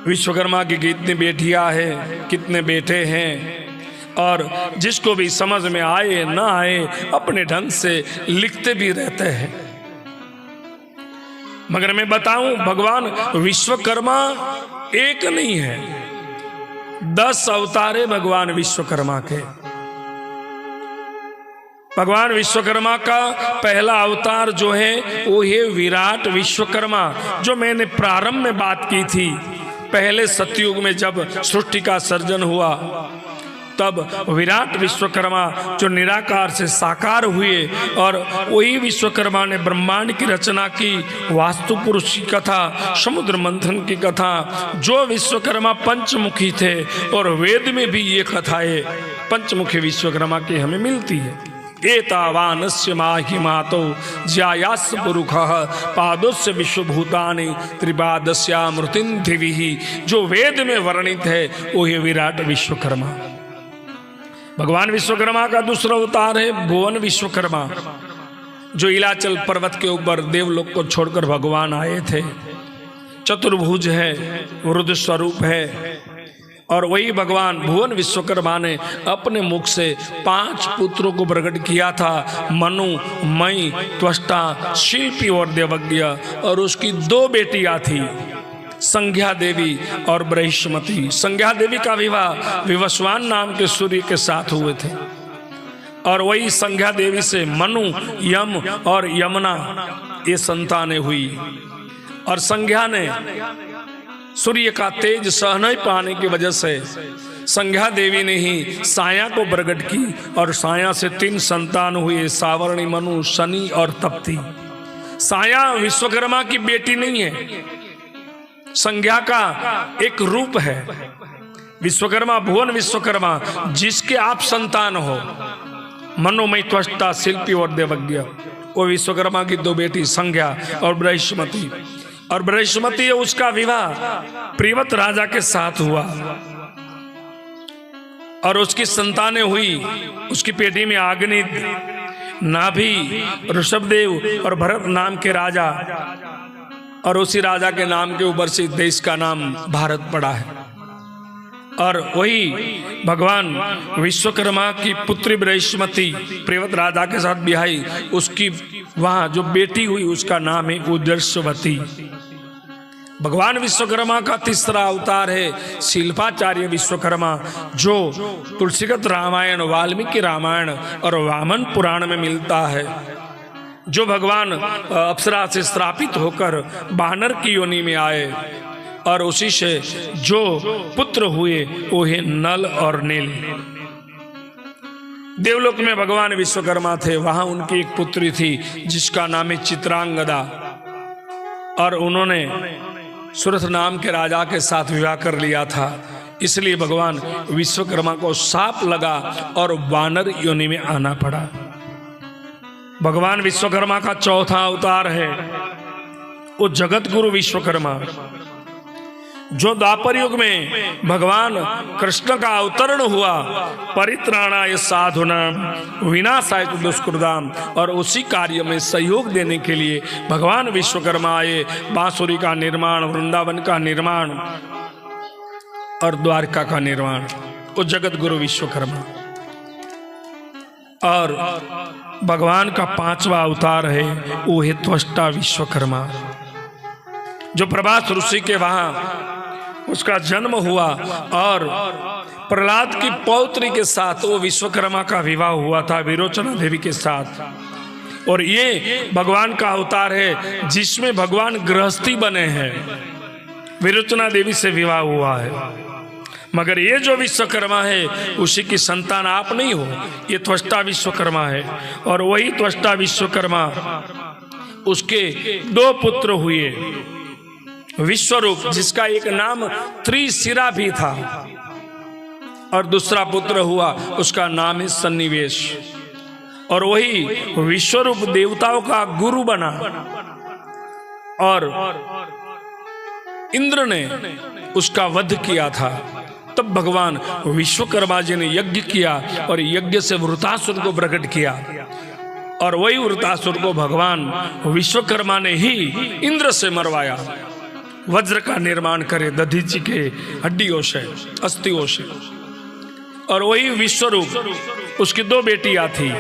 विश्वकर्मा की कितनी बेटियां हैं, कितने बेटे हैं, और जिसको भी समझ में आए ना आए अपने ढंग से लिखते भी रहते हैं। मगर मैं बताऊं, भगवान विश्वकर्मा एक नहीं है, 10 अवतार है भगवान विश्वकर्मा के। भगवान विश्वकर्मा का पहला अवतार जो है वो है विराट विश्वकर्मा, जो मैंने प्रारंभ में बात की थी। पहले सतयुग में जब सृष्टि का सर्जन हुआ तब विराट विश्वकर्मा जो निराकार से साकार हुए, और वही विश्वकर्मा ने ब्रह्मांड की रचना की, वास्तु पुरुष की कथा, समुद्र मंथन की कथा, जो विश्वकर्मा पंचमुखी थे, और वेद में भी ये कथाएं पंचमुखी विश्वकर्मा की हमें मिलती है। एतावानस्य माहिमातो ज्यायास पुरुषः पादोस्य विश्वभूतानि त्रिपादस्यामृतिं दिविः, जो वेद में वर्णित है वो है विराट विश्वकर्मा। भगवान विश्वकर्मा का दूसरा अवतार है भुवन विश्वकर्मा, जो इलाचल पर्वत के ऊपर देवलोक को छोड़कर भगवान आए थे। चतुर्भुज है, रुद्र स्वरूप है, और वही भगवान भुवन विश्वकर्मा ने अपने मुख से 5 पुत्रों को प्रकट किया था, मनु, मई, त्वष्टा, शिल्पी और देवज्ञ, और उसकी 2 बेटियां थी, संज्ञा देवी और बृहस्पति। संज्ञा देवी का विवाह विवस्वान नाम के सूर्य के साथ हुए थे, और वही संज्ञा देवी से मनु, यम और यमुना ये संतानें हुई। और संज्ञा ने सूर्य का तेज सह नहीं पाने की वजह से संज्ञा देवी ने ही साया को प्रकट की, और साया से 3 संतान हुए, सावर्णी, मनु, शनि और तप्ती। साया विश्वकर्मा की बेटी नहीं है, संज्ञा का एक रूप है। विश्वकर्मा भुवन विश्वकर्मा जिसके आप संतान हो, मनोमय, त्वष्टा, शिल्पी और देवज्ञ, वो विश्वकर्मा की 2 बेटी संज्ञा और बृहस्पति। और बृहस्पति उसका विवाह प्रियव्रत राजा के साथ हुआ, और उसकी संतानें हुई। उसकी पेटी में अग्नि, नाभि, ऋषभदेव और भरत नाम के राजा, और उसी राजा के नाम के ऊपर से देश का नाम भारत पड़ा है। और वही भगवान विश्वकर्मा की पुत्री बृहस्पति प्रियव्रत राजा के साथ ब्याही, उसकी वहां जो बेटी हुई उसका नाम है उदर्शवती। भगवान विश्वकर्मा का तीसरा अवतार है शिल्पाचार्य विश्वकर्मा, जो तुलसीगत रामायण, वाल्मीकि रामायण और वामन पुराण में मिलता है। जो भगवान अप्सरा से श्रापित होकर बानर की योनि में आए, और उसी से जो पुत्र हुए वो है नल और नील। देवलोक में भगवान विश्वकर्मा थे, वहां उनकी एक पुत्री थी जिसका नाम है चित्रांगदा, और उन्होंने सुरथ नाम के राजा के साथ विवाह कर लिया था। इसलिए भगवान विश्वकर्मा को शाप लगा और वानर योनि में आना पड़ा। भगवान विश्वकर्मा का चौथा अवतार है वो जगत गुरु विश्वकर्मा, जो द्वापर युग में भगवान कृष्ण का अवतरण हुआ, परित्राणाय साधुनां विनाशाय दुष्कृतां, और उसी कार्य में सहयोग देने के लिए भगवान विश्वकर्मा आए। बांसुरी का निर्माण, वृंदावन का निर्माण और द्वारका का निर्माण, वो जगत गुरु विश्वकर्मा। और भगवान का 5वां अवतार है वो है त्वष्टा विश्वकर्मा, जो प्रभास ऋषि के वहां उसका जन्म हुआ, और प्रहलाद की पौत्री के साथ वो विश्वकर्मा का विवाह हुआ था विरोचना देवी के साथ। और ये भगवान का अवतार है जिसमें भगवान गृहस्थी बने हैं, विरोचना देवी से विवाह हुआ है। मगर ये जो विश्वकर्मा है उसी की संतान आप नहीं हो, ये त्वष्टा विश्वकर्मा है। और वही त्वष्टा विश्वकर्मा, उसके 2 पुत्र हुए, विश्वरूप जिसका एक नाम त्रिशिरा भी था, और दूसरा पुत्र हुआ उसका नाम है सन्निवेश। और वही विश्वरूप देवताओं का गुरु बना, और इंद्र ने उसका वध किया था। तब भगवान विश्वकर्मा जी ने यज्ञ किया, और यज्ञ से वृतासुर को प्रकट किया, और वही वृतासुर को भगवान विश्वकर्मा ने ही इंद्र से मरवाया। वज्र का निर्माण करे दधीची के हड्डियों से, अस्थियों से। और वही विश्वरूप, उसकी दो बेटियां थी,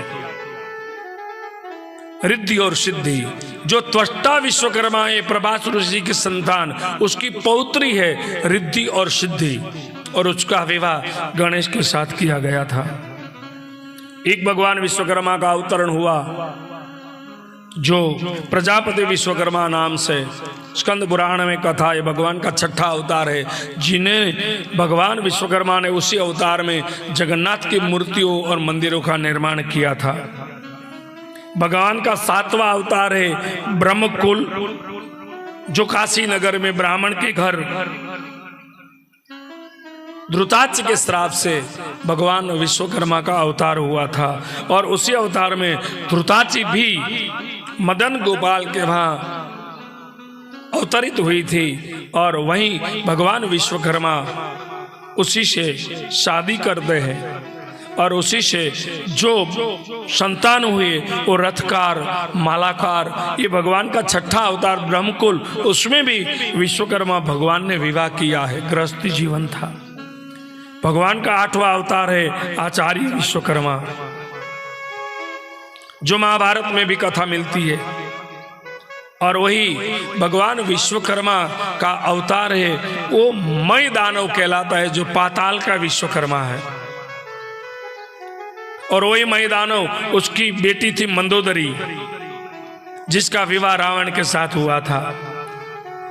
रिद्धि और सिद्धि। जो त्वष्टा विश्वकर्मा है प्रभास ऋषि की संतान, उसकी पौत्री है रिद्धि और सिद्धि, और उसका विवाह गणेश के साथ किया गया था। एक भगवान विश्वकर्मा का अवतरण हुआ, जो प्रजापति विश्वकर्मा नाम से स्कंद पुराण में कथा है, भगवान का छठा अवतार है, जिन्हें भगवान विश्वकर्मा ने उसी अवतार में जगन्नाथ की मूर्तियों और मंदिरों का निर्माण किया था। भगवान का सातवां अवतार है ब्रह्मकुल, जो काशी नगर में ब्राह्मण के घर ध्रुताच के श्राप से भगवान विश्वकर्मा का अवतार हुआ था। और उसी अवतार में ध्रुताची भी मदन गोपाल के वहां अवतरित हुई थी, और वहीं भगवान विश्वकर्मा उसी से शादी करते हैं, और उसी से जो संतान हुए वो रथकार, मालाकार। ये भगवान का छठा अवतार ब्रह्मकुल, उसमें भी विश्वकर्मा भगवान ने विवाह किया है, गृहस्थी जीवन था। भगवान का आठवां अवतार है आचार्य विश्वकर्मा, जो महाभारत में भी कथा मिलती है। और वही भगवान विश्वकर्मा का अवतार है वो मय दानव कहलाता है, जो पाताल का विश्वकर्मा है। और वही मय दानव, उसकी बेटी थी मंदोदरी, जिसका विवाह रावण के साथ हुआ था,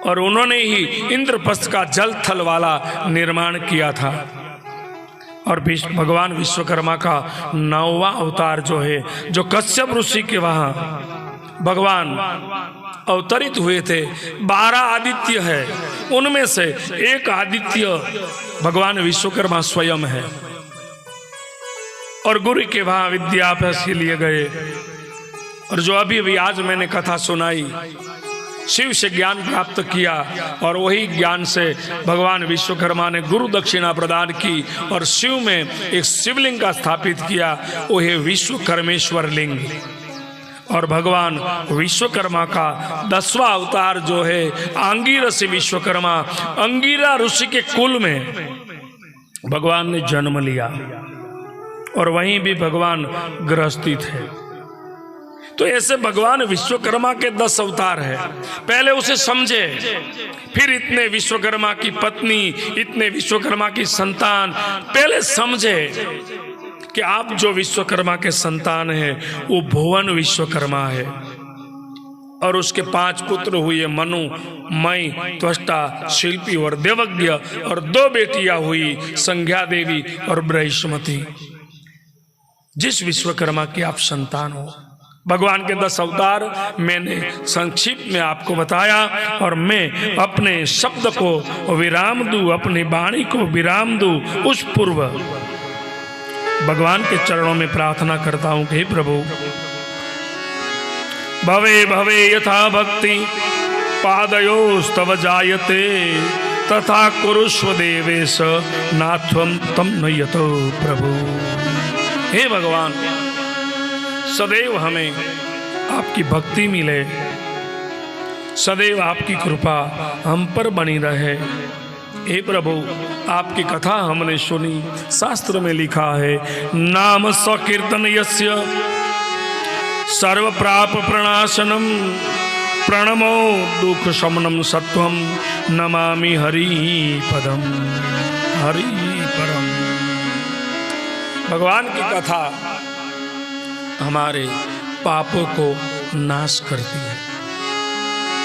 और उन्होंने ही इंद्रप्रस्थ का जल थल वाला निर्माण किया था। और भगवान विश्वकर्मा का 9वां अवतार जो है, जो कश्यप ऋषि के वहां भगवान अवतरित हुए थे। 12 आदित्य है, उनमें से एक आदित्य भगवान विश्वकर्मा स्वयं है। और गुरु के वहां विद्याभ्यास के लिए गए, और जो अभी आज मैंने कथा सुनाई, शिव से ज्ञान प्राप्त किया, और वही ज्ञान से भगवान विश्वकर्मा ने गुरु दक्षिणा प्रदान की, और शिव में एक शिवलिंग का स्थापित किया, वो है विश्वकर्मेश्वर लिंग। और भगवान विश्वकर्मा का 10वां अवतार जो है आंगिरस विश्वकर्मा, अंगिरा ऋषि के कुल में भगवान ने जन्म लिया, और वहीं भी भगवान गृहस्थी थे। तो ऐसे भगवान विश्वकर्मा के 10 अवतार है। पहले उसे समझे, फिर इतने विश्वकर्मा की पत्नी, इतने विश्वकर्मा की संतान, पहले समझे कि आप जो विश्वकर्मा के संतान है वो भुवन विश्वकर्मा है। और उसके 5 पुत्र हुए, मनु, मई, त्वष्टा, शिल्पी और देवज्ञ, और 2 बेटियां हुई, संज्ञा देवी और बृहस्पति। जिस विश्वकर्मा की आप संतान हो, भगवान के 10 अवतार मैंने संक्षिप्त में आपको बताया, और मैं अपने शब्द को विराम दूं, अपनी वाणी को विराम दूं, उस पूर्व भगवान के चरणों में प्रार्थना करता हूं कि हे प्रभु, भवे भवे यथा भक्ति पादयोस्तव जायते, तथा कुरुष्व देवेश नाथ्वं तम नयतो प्रभु। हे भगवान, सदैव हमें आपकी भक्ति मिले, सदैव आपकी कृपा हम पर बनी रहे। हे प्रभु, आपकी कथा हमने सुनी, शास्त्र में लिखा है, नाम सकीर्तन यस्य सर्व प्राप प्रणाशनम, प्रणमो दुख शमनम सत्वम, नमामि हरि पदम, हरि परम। भगवान की कथा हमारे पापों को नाश करती है।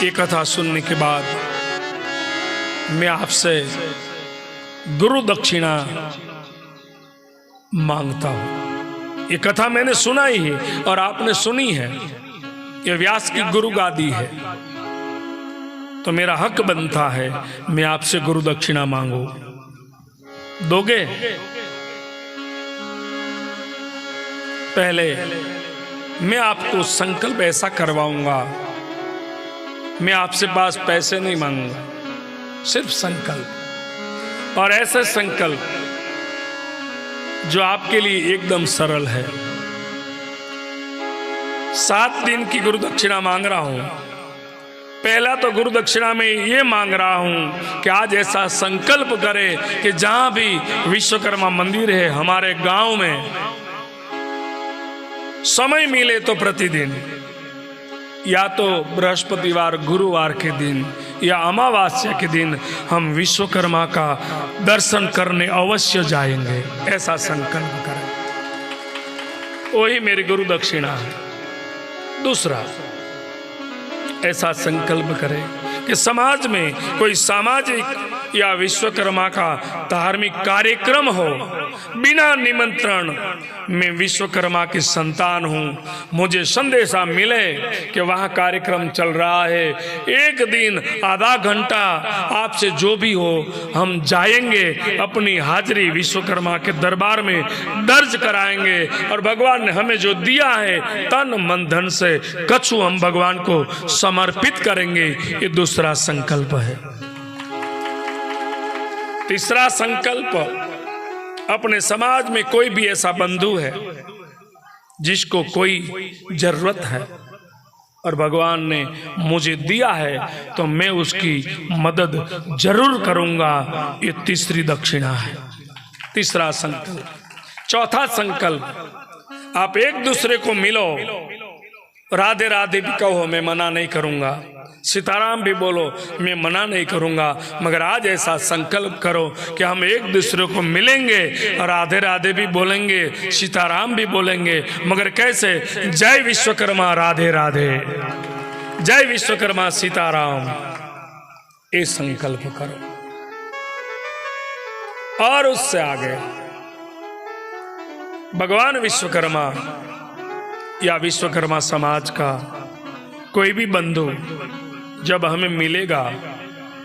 ये कथा सुनने के बाद मैं आपसे गुरु दक्षिणा मांगता हूं। ये कथा मैंने सुनाई है और आपने सुनी है, ये व्यास की गुरु गादी है, तो मेरा हक बनता है मैं आपसे गुरु दक्षिणा मांगू। दोगे? पहले मैं आपको संकल्प ऐसा करवाऊंगा, मैं आपसे पास पैसे नहीं मांगूंगा, सिर्फ संकल्प, और ऐसे संकल्प जो आपके लिए एकदम सरल है। 7 दिन की गुरु दक्षिणा मांग रहा हूं, पहला तो गुरु दक्षिणा में ये मांग रहा हूं कि आज ऐसा संकल्प करे कि जहां भी विश्वकर्मा मंदिर है हमारे गांव में, समय मिले तो प्रतिदिन, या तो बृहस्पतिवार गुरुवार के दिन या अमावस्या के दिन हम विश्वकर्मा का दर्शन करने अवश्य जाएंगे। ऐसा संकल्प करें, वही मेरी गुरु दक्षिणा है। दूसरा, ऐसा संकल्प करें कि समाज में कोई सामाजिक या विश्वकर्मा का धार्मिक कार्यक्रम हो, बिना निमंत्रण, मैं विश्वकर्मा की संतान हूँ, मुझे संदेशा मिले कि वहाँ कार्यक्रम चल रहा है, एक दिन आधा घंटा आपसे जो भी हो हम जाएंगे, अपनी हाजिरी विश्वकर्मा के दरबार में दर्ज कराएंगे और भगवान ने हमें जो दिया है तन मन धन से कछु हम भगवान को समर्पित करेंगे। ये दूसरा संकल्प है। तीसरा संकल्प, अपने समाज में कोई भी ऐसा बंधु है जिसको कोई जरूरत है और भगवान ने मुझे दिया है तो मैं उसकी मदद जरूर करूंगा, ये तीसरी दक्षिणा है, तीसरा संकल्प। चौथा संकल्प, आप एक दूसरे को मिलो, राधे राधे भी कहो, मैं मना नहीं करूंगा, सीताराम भी बोलो, मैं मना नहीं करूंगा, मगर आज ऐसा संकल्प करो कि हम एक दूसरे को मिलेंगे, राधे राधे भी बोलेंगे, सीताराम भी बोलेंगे, मगर कैसे? जय विश्वकर्मा राधे राधे, जय विश्वकर्मा सीताराम, ये संकल्प करो। और उससे आगे भगवान विश्वकर्मा या विश्वकर्मा समाज का कोई भी बंधु जब हमें मिलेगा